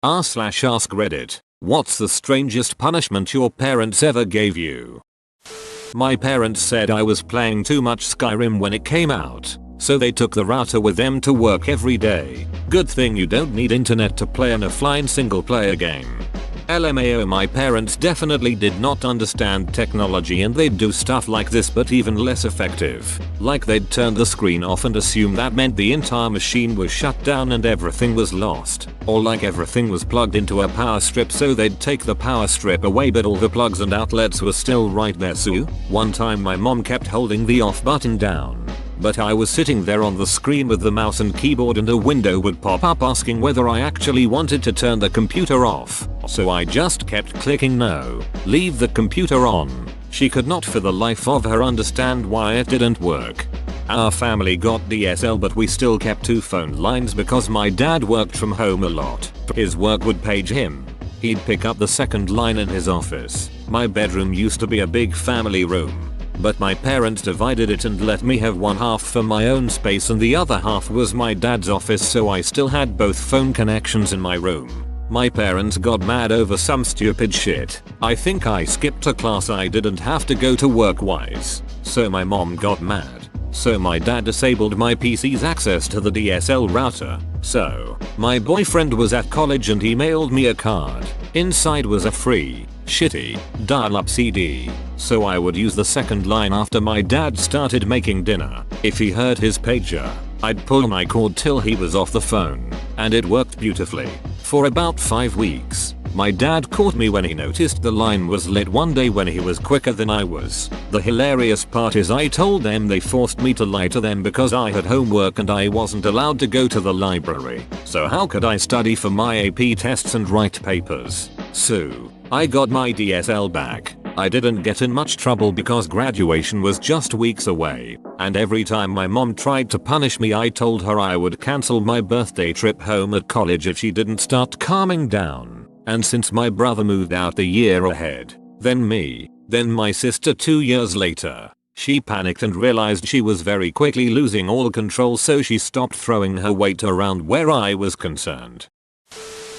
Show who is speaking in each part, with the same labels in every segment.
Speaker 1: r/ask Reddit. What's the strangest punishment your parents ever gave you? My parents said I was playing too much Skyrim when it came out, so they took the router with them to work every day. Good thing you don't need internet to play an offline single player game. LMAO, my parents definitely did not understand technology and they'd do stuff like this but even less effective. Like they'd turn the screen off and assume that meant the entire machine was shut down and everything was lost. Or like everything was plugged into a power strip, so they'd take the power strip away but all the plugs and outlets were still right there. So one time my mom kept holding the off button down, but I was sitting there on the screen with the mouse and keyboard and a window would pop up asking whether I actually wanted to turn the computer off. So I just kept clicking no, leave the computer on. She could not for the life of her understand why it didn't work. Our family got DSL but we still kept 2 phone lines because my dad worked from home a lot. His work would page him. He'd pick up the second line in his office. My bedroom used to be a big family room, but my parents divided it and let me have one half for my own space and the other half was my dad's office, so I still had both phone connections in my room. My parents got mad over some stupid shit. I think I skipped a class I didn't have to go to work wise. So my mom got mad. So my dad disabled my PC's access to the DSL router. So my boyfriend was at college and he mailed me a card. Inside was a free, shitty, dial-up CD. So I would use the second line after my dad started making dinner. If he heard his pager, I'd pull my cord till he was off the phone. And it worked beautifully. For about 5 weeks. My dad caught me when he noticed the line was lit one day when he was quicker than I was. The hilarious part is I told them they forced me to lie to them because I had homework and I wasn't allowed to go to the library. So how could I study for my AP tests and write papers? So I got my DSL back. I didn't get in much trouble because graduation was just weeks away, and every time my mom tried to punish me I told her I would cancel my birthday trip home at college if she didn't start calming down. And since my brother moved out a year ahead, then me, then my sister 2 years later, she panicked and realized she was very quickly losing all control, so she stopped throwing her weight around where I was concerned.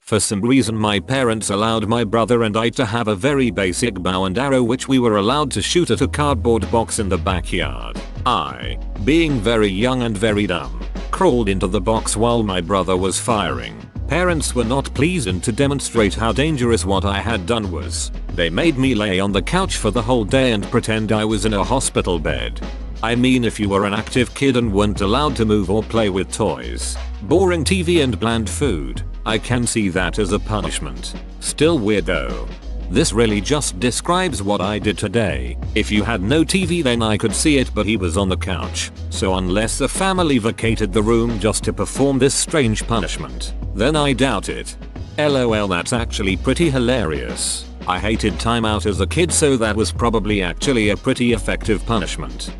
Speaker 1: For some reason my parents allowed my brother and I to have a very basic bow and arrow which we were allowed to shoot at a cardboard box in the backyard. I, being very young and very dumb, crawled into the box while my brother was firing. Parents were not pleased, and to demonstrate how dangerous what I had done was, they made me lay on the couch for the whole day and pretend I was in a hospital bed. I mean, if you were an active kid and weren't allowed to move or play with toys, boring TV and bland food, I can see that as a punishment. Still weird though. This really just describes what I did today. If you had no TV then I could see it, but he was on the couch. So unless the family vacated the room just to perform this strange punishment, then I doubt it. LOL, that's actually pretty hilarious. I hated timeout as a kid, so that was probably actually a pretty effective punishment.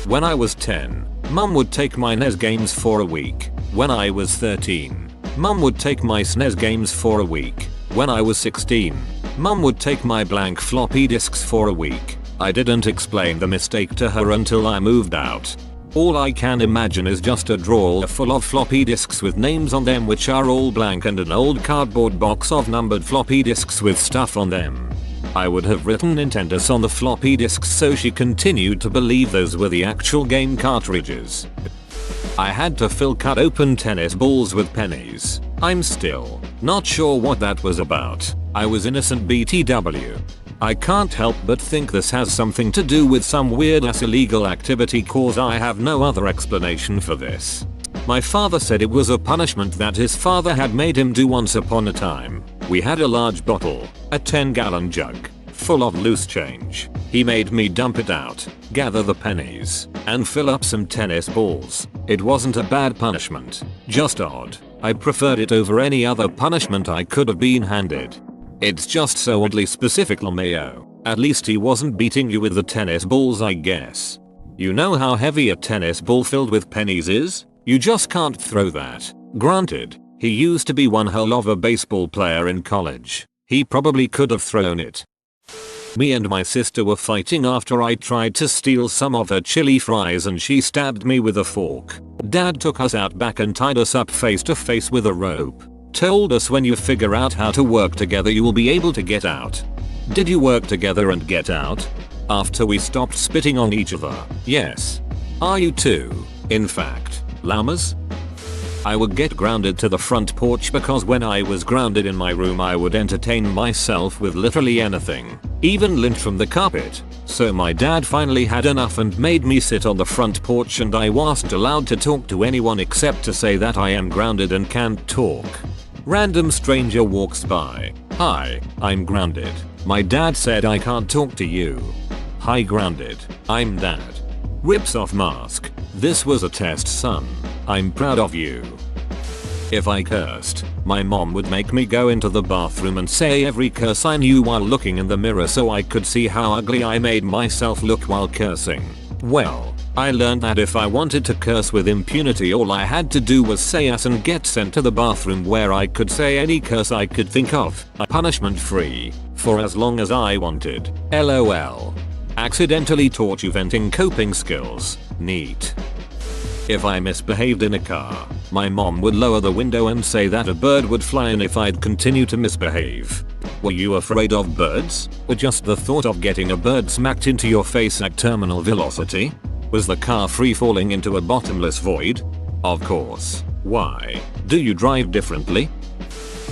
Speaker 1: When I was 10, mum would take my NES games for a week. When I was 13, mum would take my SNES games for a week. When I was 16, mum would take my blank floppy disks for a week. I didn't explain the mistake to her until I moved out. All I can imagine is just a drawer full of floppy disks with names on them which are all blank, and an old cardboard box of numbered floppy disks with stuff on them. I would have written Nintendo on the floppy disks so she continued to believe those were the actual game cartridges. I had to fill cut open tennis balls with pennies. I'm still not sure what that was about. I was innocent BTW. I can't help but think this has something to do with some weird ass illegal activity, cause I have no other explanation for this. My father said it was a punishment that his father had made him do once upon a time. We had a large bottle, a 10-gallon jug, full of loose change. He made me dump it out, gather the pennies, and fill up some tennis balls. It wasn't a bad punishment, just odd. I preferred it over any other punishment I could have been handed. It's just so oddly specific, LMAO. At least he wasn't beating you with the tennis balls, I guess. You know how heavy a tennis ball filled with pennies is? You just can't throw that. Granted, he used to be one hell of a baseball player in college. He probably could have thrown it. Me and my sister were fighting after I tried to steal some of her chili fries and she stabbed me with a fork. Dad took us out back and tied us up face to face with a rope. Told us when you figure out how to work together you will be able to get out. Did you work together and get out? After we stopped spitting on each other. Yes. Are you too, in fact, llamas? I would get grounded to the front porch because when I was grounded in my room I would entertain myself with literally anything, even lint from the carpet. So my dad finally had enough and made me sit on the front porch, and I wasn't allowed to talk to anyone except to say that I am grounded and can't talk. Random stranger walks by. Hi, I'm grounded. My dad said I can't talk to you. Hi grounded, I'm dad. Rips off mask. This was a test, son. I'm proud of you. If I cursed, my mom would make me go into the bathroom and say every curse I knew while looking in the mirror so I could see how ugly I made myself look while cursing. Well, I learned that if I wanted to curse with impunity all I had to do was say yes and get sent to the bathroom where I could say any curse I could think of, punishment free, for as long as I wanted. LOL. Accidentally taught you venting coping skills. Neat. If I misbehaved in a car, my mom would lower the window and say that a bird would fly in if I'd continue to misbehave. Were you afraid of birds? Or just the thought of getting a bird smacked into your face at terminal velocity? Was the car free falling into a bottomless void? Of course. Why? Do you drive differently?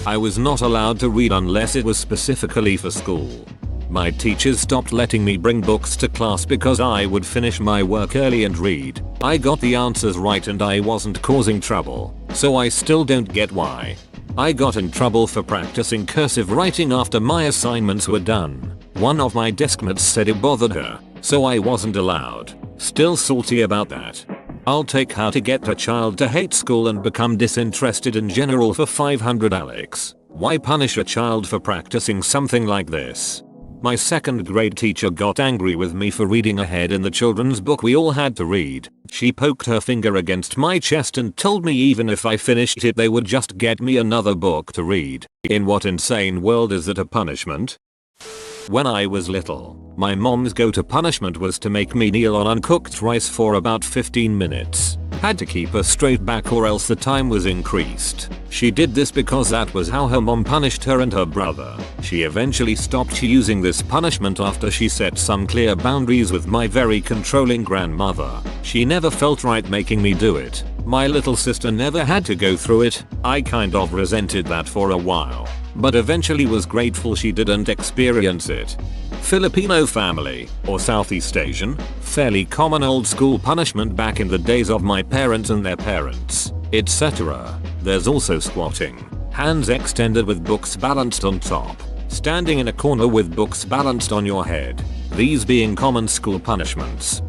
Speaker 1: I was not allowed to read unless it was specifically for school. My teachers stopped letting me bring books to class because I would finish my work early and read. I got the answers right and I wasn't causing trouble, so I still don't get why. I got in trouble for practicing cursive writing after my assignments were done. One of my deskmates said it bothered her, so I wasn't allowed. Still salty about that. I'll take how to get a child to hate school and become disinterested in general for 500 Alex. Why punish a child for practicing something like this? My second grade teacher got angry with me for reading ahead in the children's book we all had to read. She poked her finger against my chest and told me even if I finished it they would just get me another book to read. In what insane world is it a punishment? When I was little, my mom's go-to punishment was to make me kneel on uncooked rice for about 15 minutes. Had to keep a straight back or else the time was increased. She did this because that was how her mom punished her and her brother. She eventually stopped using this punishment after she set some clear boundaries with my very controlling grandmother. She never felt right making me do it. My little sister never had to go through it. I kind of resented that for a while, but eventually was grateful she didn't experience it. Filipino family, or Southeast Asian, fairly common old school punishment back in the days of my parents and their parents, etc. There's also squatting, hands extended with books balanced on top, standing in a corner with books balanced on your head, these being common school punishments.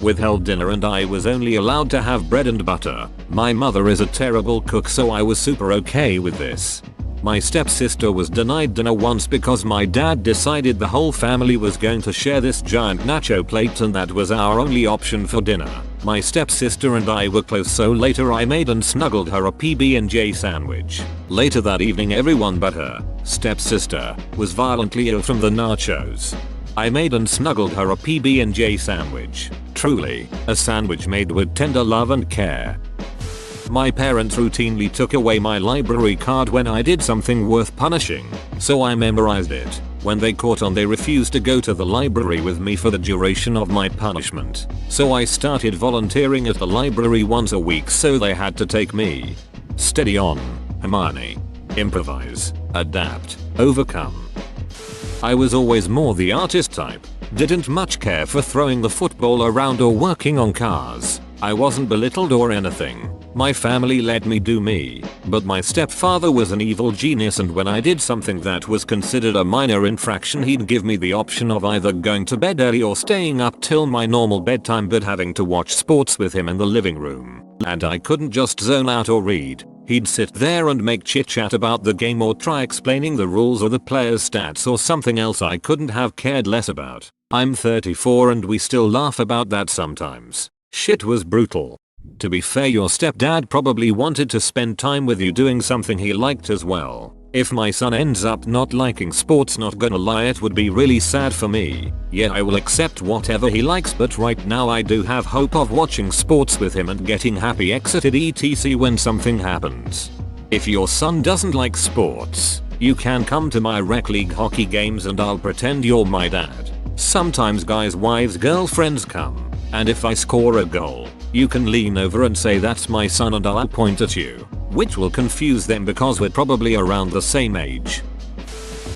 Speaker 1: Withheld dinner and I was only allowed to have bread and butter. My mother is a terrible cook so I was super okay with this. My stepsister was denied dinner once because my dad decided the whole family was going to share this giant nacho plate and that was our only option for dinner. My stepsister and I were close so later I made and snuggled her a PB&J sandwich. Later that evening everyone but her stepsister was violently ill from the nachos. I made and snuggled her a PB&J sandwich. Truly, a sandwich made with tender love and care. My parents routinely took away my library card when I did something worth punishing, so I memorized it. When they caught on they refused to go to the library with me for the duration of my punishment, so I started volunteering at the library once a week so they had to take me. Steady on, Hermione. Improvise, adapt, overcome. I was always more the artist type, didn't much care for throwing the football around or working on cars. I wasn't belittled or anything. My family let me do me, but my stepfather was an evil genius and when I did something that was considered a minor infraction he'd give me the option of either going to bed early or staying up till my normal bedtime but having to watch sports with him in the living room. And I couldn't just zone out or read. He'd sit there and make chit chat about the game or try explaining the rules or the player's stats or something else I couldn't have cared less about. I'm 34 and we still laugh about that sometimes. Shit was brutal. To be fair, your stepdad probably wanted to spend time with you doing something he liked as well. If my son ends up not liking sports, not gonna lie, it would be really sad for me. Yeah, I will accept whatever he likes, but right now I do have hope of watching sports with him and getting happy exited etc when something happens. If your son doesn't like sports, you can come to my rec league hockey games and I'll pretend you're my dad. Sometimes guys' wives' girlfriends come, and if I score a goal, you can lean over and say that's my son and I'll point at you, which will confuse them because we're probably around the same age.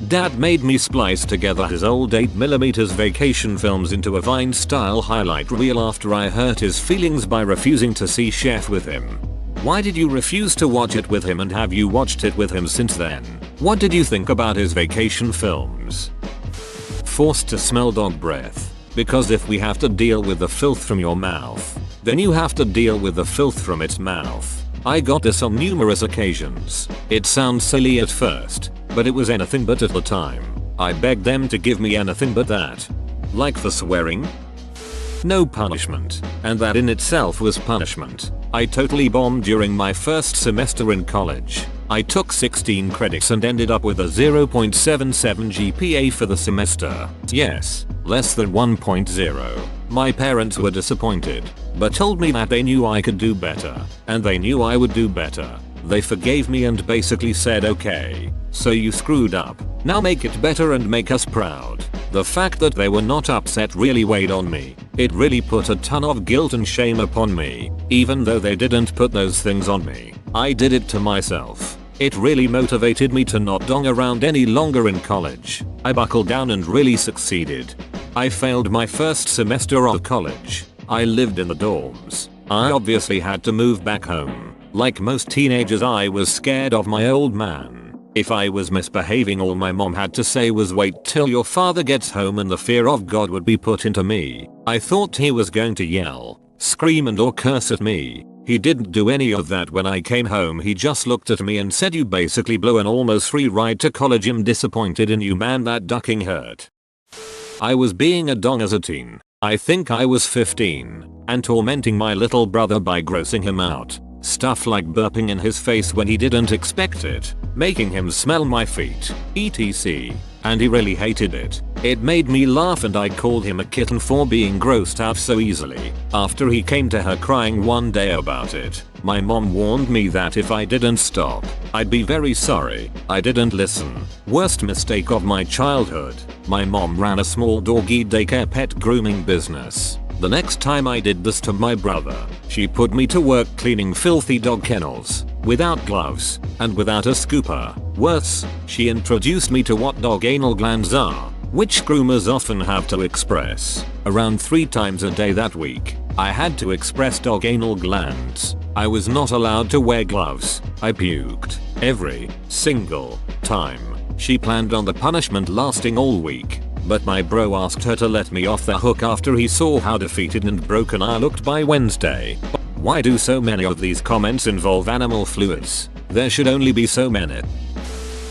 Speaker 1: Dad made me splice together his old 8mm vacation films into a Vine style highlight reel after I hurt his feelings by refusing to see Chef with him. Why did you refuse to watch it with him, and have you watched it with him since then? What did you think about his vacation films? Forced to smell dog breath. Because if we have to deal with the filth from your mouth, then you have to deal with the filth from its mouth. I got this on numerous occasions. It sounds silly at first, but it was anything but at the time. I begged them to give me anything but that. Like the swearing? No punishment, and that in itself was punishment. I totally bombed during my first semester in college. I took 16 credits and ended up with a 0.77 GPA for the semester. Yes, less than 1.0. My parents were disappointed, but told me that they knew I could do better, and they knew I would do better. They forgave me and basically said, okay, so you screwed up, now make it better and make us proud. The fact that they were not upset really weighed on me. It really put a ton of guilt and shame upon me. Even though they didn't put those things on me, I did it to myself. It really motivated me to not dong around any longer in college. I buckled down and really succeeded. I failed my first semester of college. I lived in the dorms. I obviously had to move back home. Like most teenagers, I was scared of my old man. If I was misbehaving, all my mom had to say was wait till your father gets home, and the fear of God would be put into me. I thought he was going to yell, scream and or curse at me. He didn't do any of that. When I came home, he just looked at me and said, you basically blew an almost free ride to college. I'm disappointed in you, man. That ducking hurt. I was being a dong as a teen. I think I was 15, and tormenting my little brother by grossing him out. Stuff like burping in his face when he didn't expect it, making him smell my feet, etc. And he really hated it. It made me laugh and I called him a kitten for being grossed out so easily. After he came to her crying one day about it, my mom warned me that if I didn't stop, I'd be very sorry. I didn't listen. Worst mistake of my childhood. My mom ran a small doggy daycare pet grooming business. The next time I did this to my brother, she put me to work cleaning filthy dog kennels, without gloves, and without a scooper. Worse, she introduced me to what dog anal glands are, which groomers often have to express. Around 3 times a day that week, I had to express dog anal glands. I was not allowed to wear gloves. I puked every single time. She planned on the punishment lasting all week. But my bro asked her to let me off the hook after he saw how defeated and broken I looked by Wednesday. Why do so many of these comments involve animal fluids? There should only be so many.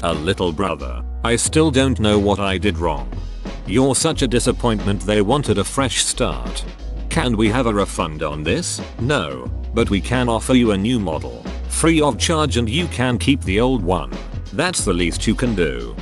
Speaker 1: A little brother. I still don't know what I did wrong. You're such a disappointment. They wanted a fresh start. Can we have a refund on this? No, but we can offer you a new model, free of charge, and you can keep the old one. That's the least you can do.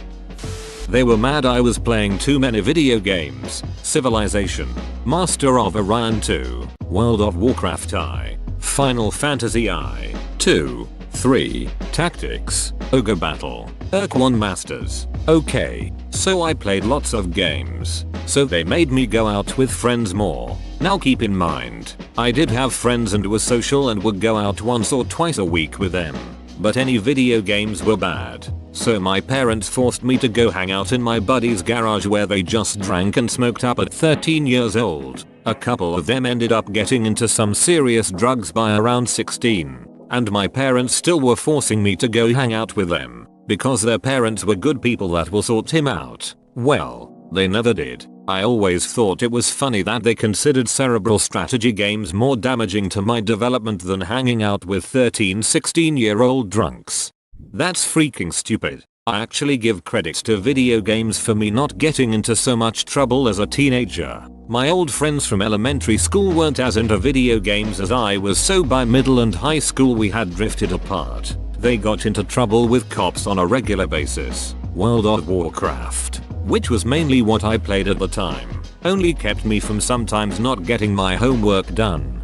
Speaker 1: They were mad I was playing too many video games. Civilization, Master of Orion 2, World of Warcraft I, Final Fantasy I, 2, 3, Tactics, Ogre Battle, Urk 1 Masters. Okay, so I played lots of games, so they made me go out with friends more. Now keep in mind, I did have friends and was social and would go out once or twice a week with them. But any video games were bad, so my parents forced me to go hang out in my buddy's garage where they just drank and smoked up at 13 years old. A couple of them ended up getting into some serious drugs by around 16, and my parents still were forcing me to go hang out with them, because their parents were good people that will sort him out. Well, they never did. I always thought it was funny that they considered cerebral strategy games more damaging to my development than hanging out with 16-year-old drunks. That's freaking stupid. I actually give credits to video games for me not getting into so much trouble as a teenager. My old friends from elementary school weren't as into video games as I was, so by middle and high school we had drifted apart. They got into trouble with cops on a regular basis. World of Warcraft, which was mainly what I played at the time, only kept me from sometimes not getting my homework done.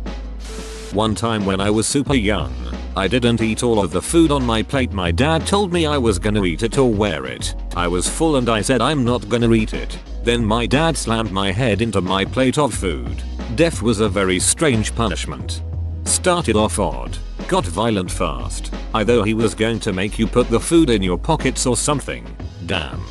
Speaker 1: One time when I was super young, I didn't eat all of the food on my plate. My dad told me I was gonna eat it or wear it. I was full and I said I'm not gonna eat it. Then my dad slammed my head into my plate of food. Death was a very strange punishment. Started off odd, got violent fast. Either he was going to make you put the food in your pockets or something. Damn.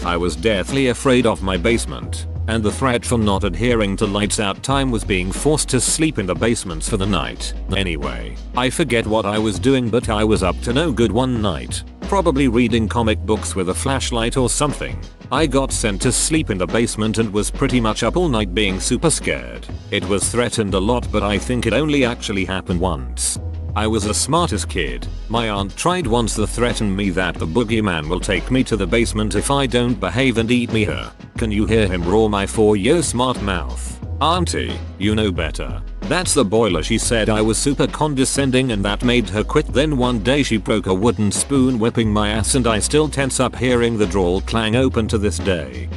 Speaker 1: I was deathly afraid of my basement, and the threat for not adhering to lights out time was being forced to sleep in the basements for the night. Anyway, I forget what I was doing, but I was up to no good one night. Probably reading comic books with a flashlight or something. I got sent to sleep in the basement and was pretty much up all night being super scared. It was threatened a lot, but I think it only actually happened once. I was the smartest kid. My aunt tried once to threaten me that the boogeyman will take me to the basement if I don't behave and eat me her. Can you hear him roar my 4-year smart mouth? Auntie, you know better. That's the boiler. She said I was super condescending and that made her quit. Then one day she broke a wooden spoon whipping my ass and I still tense up hearing the drawer clang open to this day.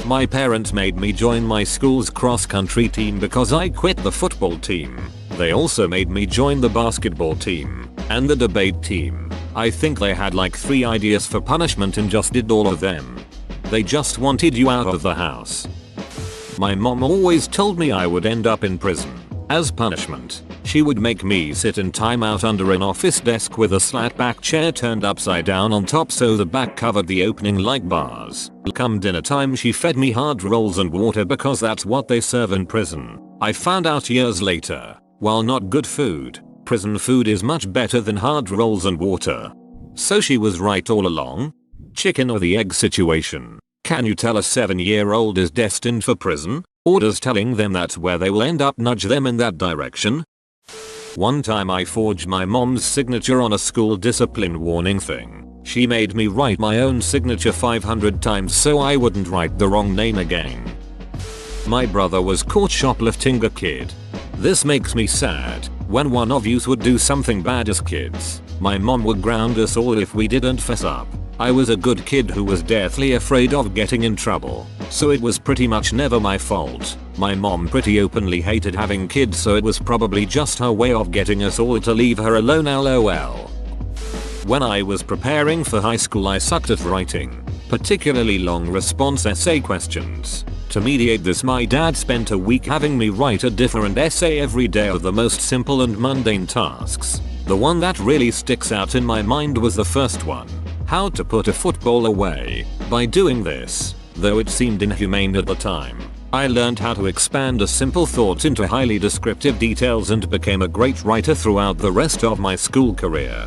Speaker 1: My parents made me join my school's cross-country team because I quit the football team. They also made me join the basketball team and the debate team. I think they had like 3 ideas for punishment and just did all of them. They just wanted you out of the house. My mom always told me I would end up in prison. As punishment, she would make me sit in timeout under an office desk with a slat back chair turned upside down on top so the back covered the opening like bars. Come dinner time she fed me hard rolls and water because that's what they serve in prison. I found out years later, while not good food, prison food is much better than hard rolls and water. So she was right all along? Chicken or the egg situation. Can you tell a 7-year-old is destined for prison? Or does telling them that's where they will end up nudge them in that direction? One time I forged my mom's signature on a school discipline warning thing. She made me write my own signature 500 times so I wouldn't write the wrong name again. My brother was caught shoplifting a kid. This makes me sad. When one of us would do something bad as kids, my mom would ground us all if we didn't fess up. I was a good kid who was deathly afraid of getting in trouble, so it was pretty much never my fault. My mom pretty openly hated having kids, so it was probably just her way of getting us all to leave her alone, lol. When I was preparing for high school I sucked at writing, particularly long response essay questions. To mediate this my dad spent a week having me write a different essay every day of the most simple and mundane tasks. The one that really sticks out in my mind was the first one. How to put a football away. By doing this, though it seemed inhumane at the time, I learned how to expand a simple thought into highly descriptive details and became a great writer throughout the rest of my school career.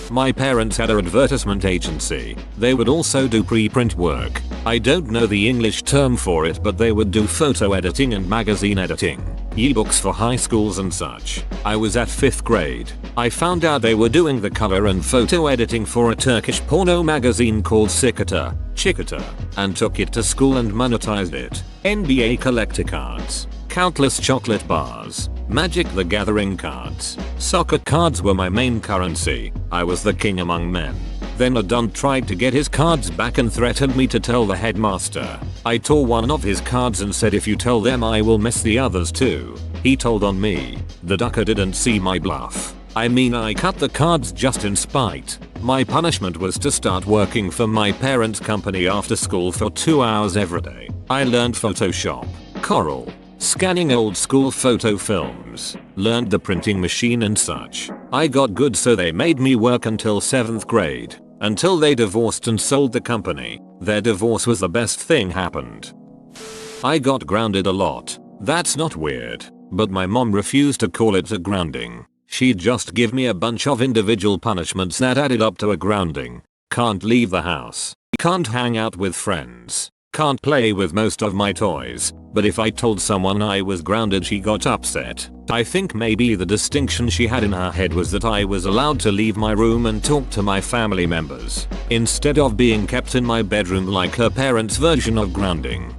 Speaker 1: My parents had an advertisement agency. They would also do preprint work. I don't know the English term for it, but they would do photo editing and magazine editing, ebooks for high schools and such. I was at 5th grade. I found out they were doing the color and photo editing for a Turkish porno magazine called Çikolata, and took it to school and monetized it. NBA collector cards, countless chocolate bars, Magic the Gathering cards, soccer cards were my main currency. I was the king among men. Then a dunt tried to get his cards back and threatened me to tell the headmaster. I tore one of his cards and said, if you tell them I will miss the others too. He told on me. The ducker didn't see my bluff. I mean, I cut the cards just in spite. My punishment was to start working for my parents' company after school for 2 hours every day. I learned Photoshop, Corel, scanning old school photo films, learned the printing machine and such. I got good, so they made me work until 7th grade, until they divorced and sold the company. Their divorce was the best thing happened. I got grounded a lot. That's not weird, but my mom refused to call it a grounding. She'd just give me a bunch of individual punishments that added up to a grounding. Can't leave the house, can't hang out with friends, can't play with most of my toys. But if I told someone I was grounded, she got upset. I think maybe the distinction she had in her head was that I was allowed to leave my room and talk to my family members, instead of being kept in my bedroom like her parents' version of grounding.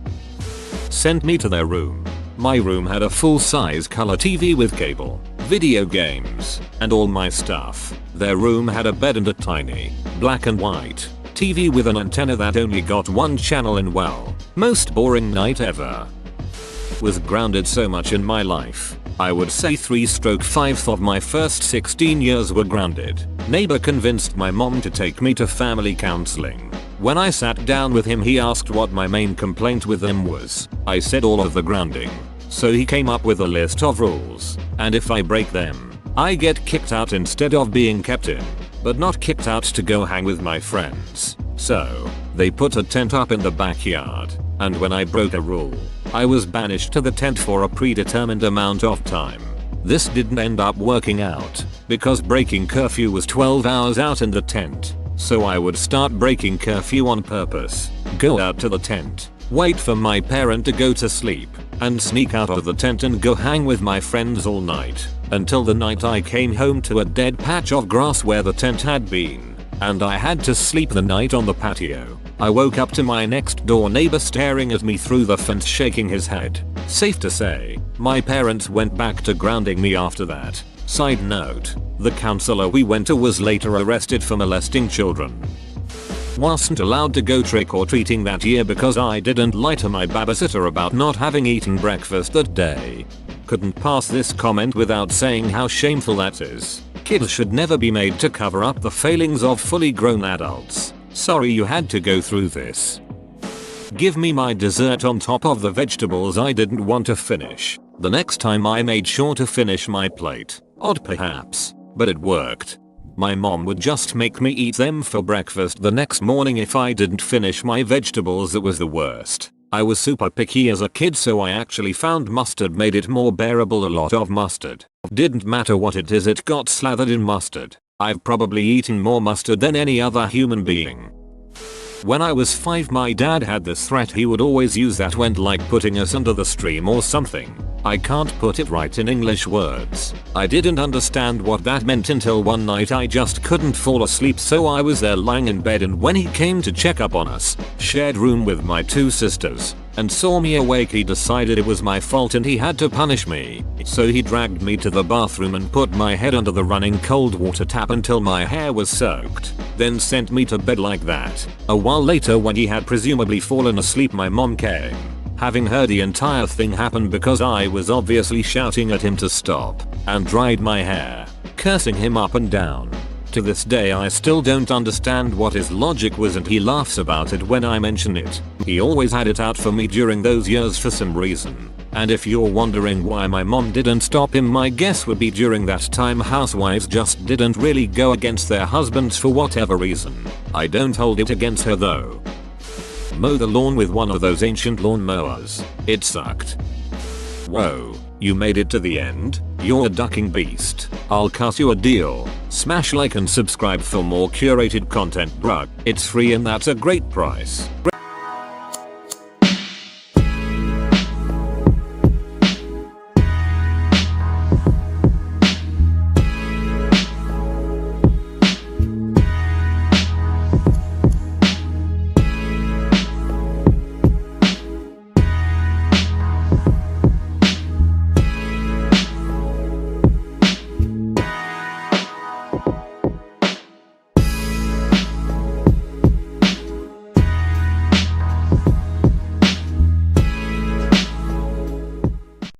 Speaker 1: Sent me to their room. My room had a full-size color TV with cable, video games, and all my stuff. Their room had a bed and a tiny, black and white TV with an antenna that only got one channel in. Well, most boring night ever. Was grounded so much in my life. I would say 3/5 of my first 16 years were grounded. Neighbor convinced my mom to take me to family counseling. When I sat down with him, he asked what my main complaint with him was. I said all of the grounding. So he came up with a list of rules, and if I break them, I get kicked out instead of being kept in, but not kicked out to go hang with my friends. So, they put a tent up in the backyard, and when I broke a rule, I was banished to the tent for a predetermined amount of time. This didn't end up working out, because breaking curfew was 12 hours out in the tent. So I would start breaking curfew on purpose, go out to the tent, wait for my parent to go to sleep, and sneak out of the tent and go hang with my friends all night, until the night I came home to a dead patch of grass where the tent had been, and I had to sleep the night on the patio. I woke up to my next door neighbor staring at me through the fence, shaking his head. Safe to say, my parents went back to grounding me after that. Side note, the counselor we went to was later arrested for molesting children. Wasn't allowed to go trick-or-treating that year because I didn't lie to my babysitter about not having eaten breakfast that day. Couldn't pass this comment without saying how shameful that is. Kids should never be made to cover up the failings of fully grown adults. Sorry you had to go through this. Give me my dessert on top of the vegetables I didn't want to finish. The next time I made sure to finish my plate. Odd perhaps, but it worked. My mom would just make me eat them for breakfast the next morning if I didn't finish my vegetables. It was the worst. I was super picky as a kid, so I actually found mustard made it more bearable. A lot of mustard. Didn't matter what it is, it got slathered in mustard. I've probably eaten more mustard than any other human being. When I was 5, my dad had this threat he would always use that went like putting us under the stream or something. I can't put it right in English words. I didn't understand what that meant until one night I just couldn't fall asleep, so I was there lying in bed, and when he came to check up on us, shared room with my 2 sisters, and saw me awake, he decided it was my fault and he had to punish me. So he dragged me to the bathroom and put my head under the running cold water tap until my hair was soaked, then sent me to bed like that. A while later, when he had presumably fallen asleep, my mom came. Having heard the entire thing happen because I was obviously shouting at him to stop, and dried my hair, cursing him up and down. To this day I still don't understand what his logic was, and he laughs about it when I mention it. He always had it out for me during those years for some reason. And if you're wondering why my mom didn't stop him, my guess would be during that time housewives just didn't really go against their husbands for whatever reason. I don't hold it against her though. Mow the lawn with one of those ancient lawn mowers. It sucked. Whoa, you made it to the end? You're a ducking beast. I'll cut you a deal. Smash like and subscribe for more curated content, bruh. It's free and that's a great price.